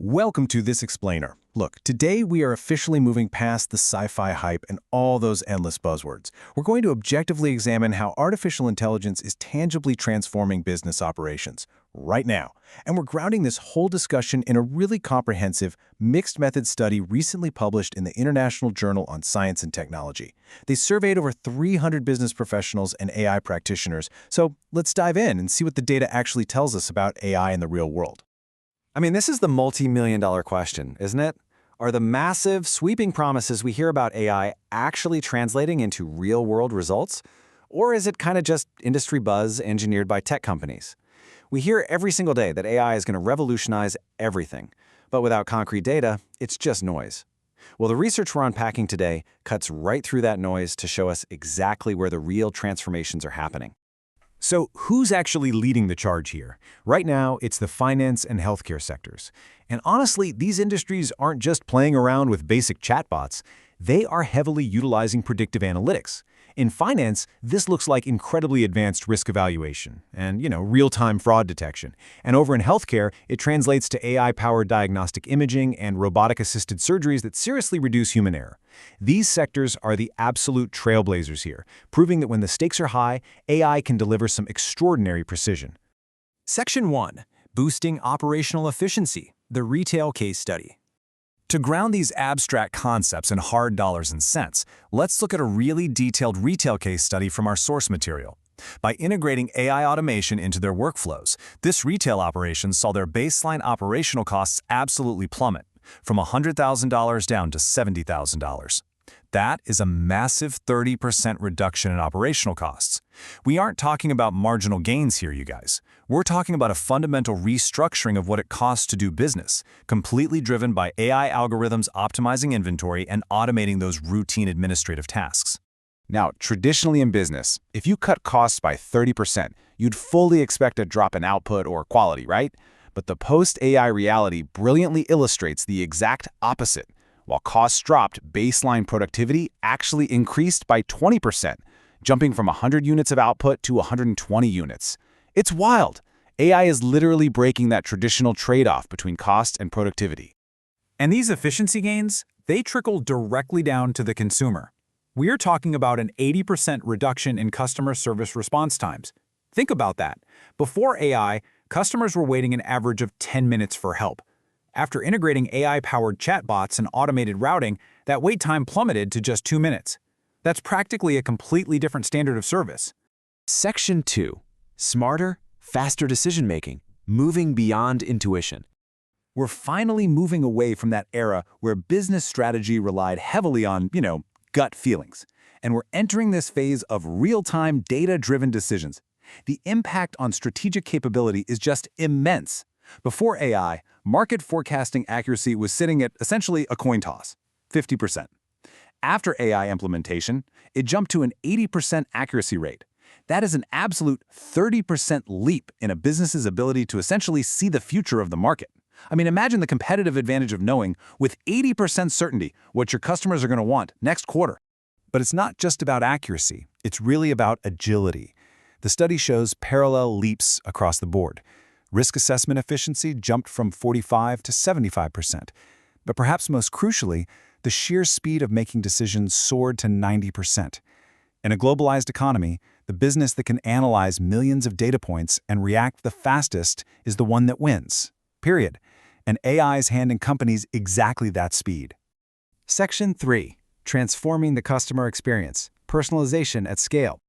Welcome to This Explainer. Look, today we are officially moving past the sci-fi hype and all those endless buzzwords. We're going to objectively examine how artificial intelligence is tangibly transforming business operations right now. And we're grounding this whole discussion in a really comprehensive, mixed-method study recently published in the International Journal on Science and Technology. They surveyed over 300 business professionals and AI practitioners. So let's dive in and see what the data actually tells us about AI in the real world. This is the multi-million-dollar question, isn't it? Are the massive, sweeping promises we hear about AI actually translating into real-world results? Or is it kind of just industry buzz engineered by tech companies? We hear every single day that AI is going to revolutionize everything. But without concrete data, it's just noise. Well, the research we're unpacking today cuts right through that noise to show us exactly where the real transformations are happening. So who's actually leading the charge here? Right now, it's the finance and healthcare sectors. And honestly, these industries aren't just playing around with basic chatbots. They are heavily utilizing predictive analytics. In finance, this looks like incredibly advanced risk evaluation and, real-time fraud detection. And over in healthcare, it translates to AI-powered diagnostic imaging and robotic-assisted surgeries that seriously reduce human error. These sectors are the absolute trailblazers here, proving that when the stakes are high, AI can deliver some extraordinary precision. Section 1. Boosting Operational Efficiency, the Retail Case Study. To ground these abstract concepts in hard dollars and cents, let's look at a really detailed retail case study from our source material. By integrating AI automation into their workflows, this retail operation saw their baseline operational costs absolutely plummet, from $100,000 down to $70,000. That is a massive 30% reduction in operational costs. We aren't talking about marginal gains here, you guys. We're talking about a fundamental restructuring of what it costs to do business, completely driven by AI algorithms optimizing inventory and automating those routine administrative tasks. Now, traditionally in business, if you cut costs by 30%, you'd fully expect a drop in output or quality, right? But the post-AI reality brilliantly illustrates the exact opposite. While costs dropped, baseline productivity actually increased by 20%, jumping from 100 units of output to 120 units. It's wild. AI is literally breaking that traditional trade-off between cost and productivity. And these efficiency gains, they trickle directly down to the consumer. We're talking about an 80% reduction in customer service response times. Think about that. Before AI, customers were waiting an average of 10 minutes for help. After integrating AI-powered chatbots and automated routing, that wait time plummeted to just 2 minutes. That's practically a completely different standard of service. Section 2. Smarter, faster decision-making, moving beyond intuition. We're finally moving away from that era where business strategy relied heavily on, gut feelings. And we're entering this phase of real-time, data-driven decisions. The impact on strategic capability is just immense. Before AI, market forecasting accuracy was sitting at essentially a coin toss, 50%. After AI implementation, it jumped to an 80% accuracy rate. That is an absolute 30% leap in a business's ability to essentially see the future of the market. Imagine the competitive advantage of knowing with 80% certainty what your customers are going to want next quarter. But it's not just about accuracy. It's really about agility. The study shows parallel leaps across the board. Risk assessment efficiency jumped from 45 to 75%. But perhaps most crucially, the sheer speed of making decisions soared to 90%. In a globalized economy, the business that can analyze millions of data points and react the fastest is the one that wins. Period. And AI is handing companies exactly that speed. Section 3. Transforming the customer experience, personalization at scale.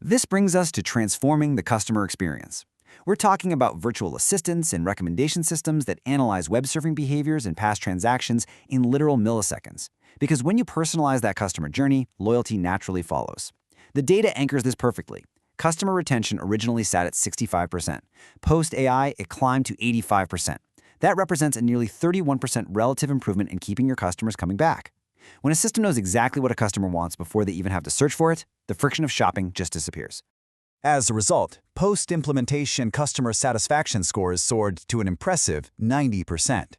This brings us to transforming the customer experience. We're talking about virtual assistants and recommendation systems that analyze web surfing behaviors and past transactions in literal milliseconds. Because when you personalize that customer journey, loyalty naturally follows. The data anchors this perfectly. Customer retention originally sat at 65%. Post-AI, it climbed to 85%. That represents a nearly 31% relative improvement in keeping your customers coming back. When a system knows exactly what a customer wants before they even have to search for it, the friction of shopping just disappears. As a result, post-implementation customer satisfaction scores soared to an impressive 90%.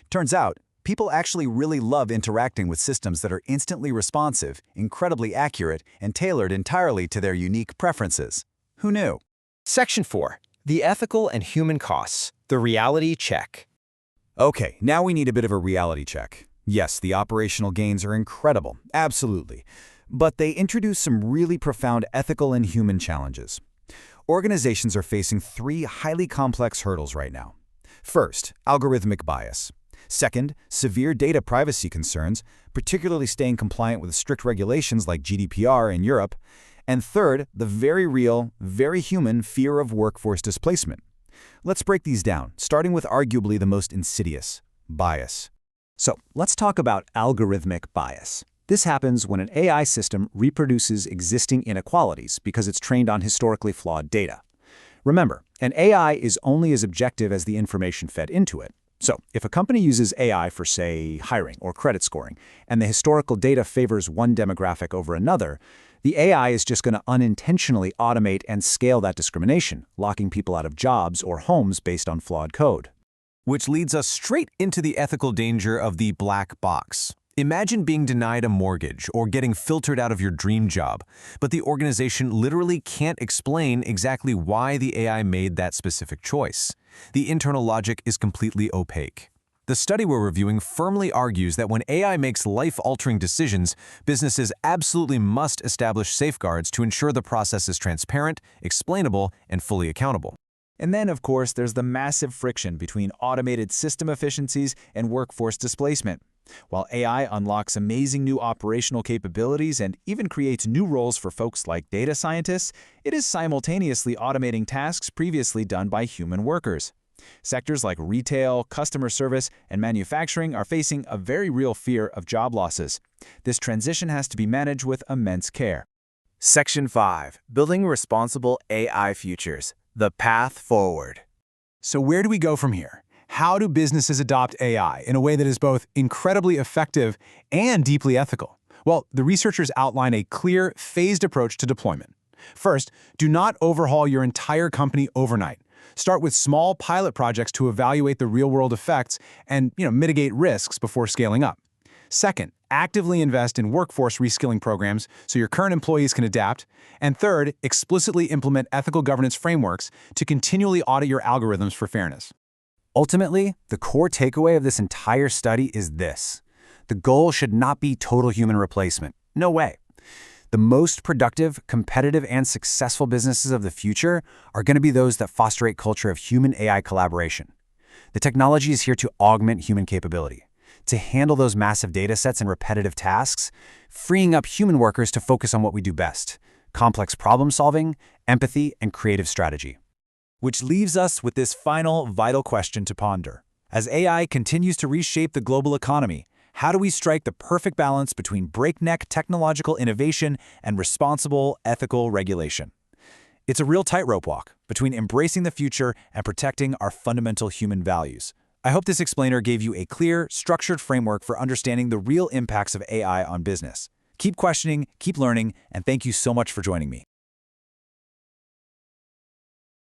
Turns out, people actually really love interacting with systems that are instantly responsive, incredibly accurate, and tailored entirely to their unique preferences. Who knew? Section 4. The Ethical and Human Costs, the Reality Check. Okay, now we need a bit of a reality check. Yes, the operational gains are incredible, absolutely. But they introduce some really profound ethical and human challenges. Organizations are facing three highly complex hurdles right now. First, algorithmic bias. Second, severe data privacy concerns, particularly staying compliant with strict regulations like GDPR in Europe. And third, the very real, very human fear of workforce displacement. Let's break these down, starting with arguably the most insidious, bias. So let's talk about algorithmic bias. This happens when an AI system reproduces existing inequalities because it's trained on historically flawed data. Remember, an AI is only as objective as the information fed into it. So if a company uses AI for, say, hiring or credit scoring, and the historical data favors one demographic over another, the AI is just going to unintentionally automate and scale that discrimination, locking people out of jobs or homes based on flawed code. Which leads us straight into the ethical danger of the black box. Imagine being denied a mortgage or getting filtered out of your dream job, but the organization literally can't explain exactly why the AI made that specific choice. The internal logic is completely opaque. The study we're reviewing firmly argues that when AI makes life-altering decisions, businesses absolutely must establish safeguards to ensure the process is transparent, explainable, and fully accountable. And then, of course, there's the massive friction between automated system efficiencies and workforce displacement. While AI unlocks amazing new operational capabilities and even creates new roles for folks like data scientists, it is simultaneously automating tasks previously done by human workers. Sectors like retail, customer service, and manufacturing are facing a very real fear of job losses. This transition has to be managed with immense care. Section 5. Building Responsible AI Futures. The Path Forward. So where do we go from here? How do businesses adopt AI in a way that is both incredibly effective and deeply ethical? Well, the researchers outline a clear, phased approach to deployment. First, do not overhaul your entire company overnight. Start with small pilot projects to evaluate the real-world effects and mitigate risks before scaling up. Second, actively invest in workforce reskilling programs so your current employees can adapt. And third, explicitly implement ethical governance frameworks to continually audit your algorithms for fairness. Ultimately, the core takeaway of this entire study is this. The goal should not be total human replacement. No way. The most productive, competitive, and successful businesses of the future are going to be those that foster a culture of human-AI collaboration. The technology is here to augment human capability, to handle those massive data sets and repetitive tasks, freeing up human workers to focus on what we do best: complex problem-solving, empathy, and creative strategy. Which leaves us with this final, vital question to ponder. As AI continues to reshape the global economy, how do we strike the perfect balance between breakneck technological innovation and responsible, ethical regulation? It's a real tightrope walk between embracing the future and protecting our fundamental human values. I hope this explainer gave you a clear, structured framework for understanding the real impacts of AI on business. Keep questioning, keep learning, and thank you so much for joining me.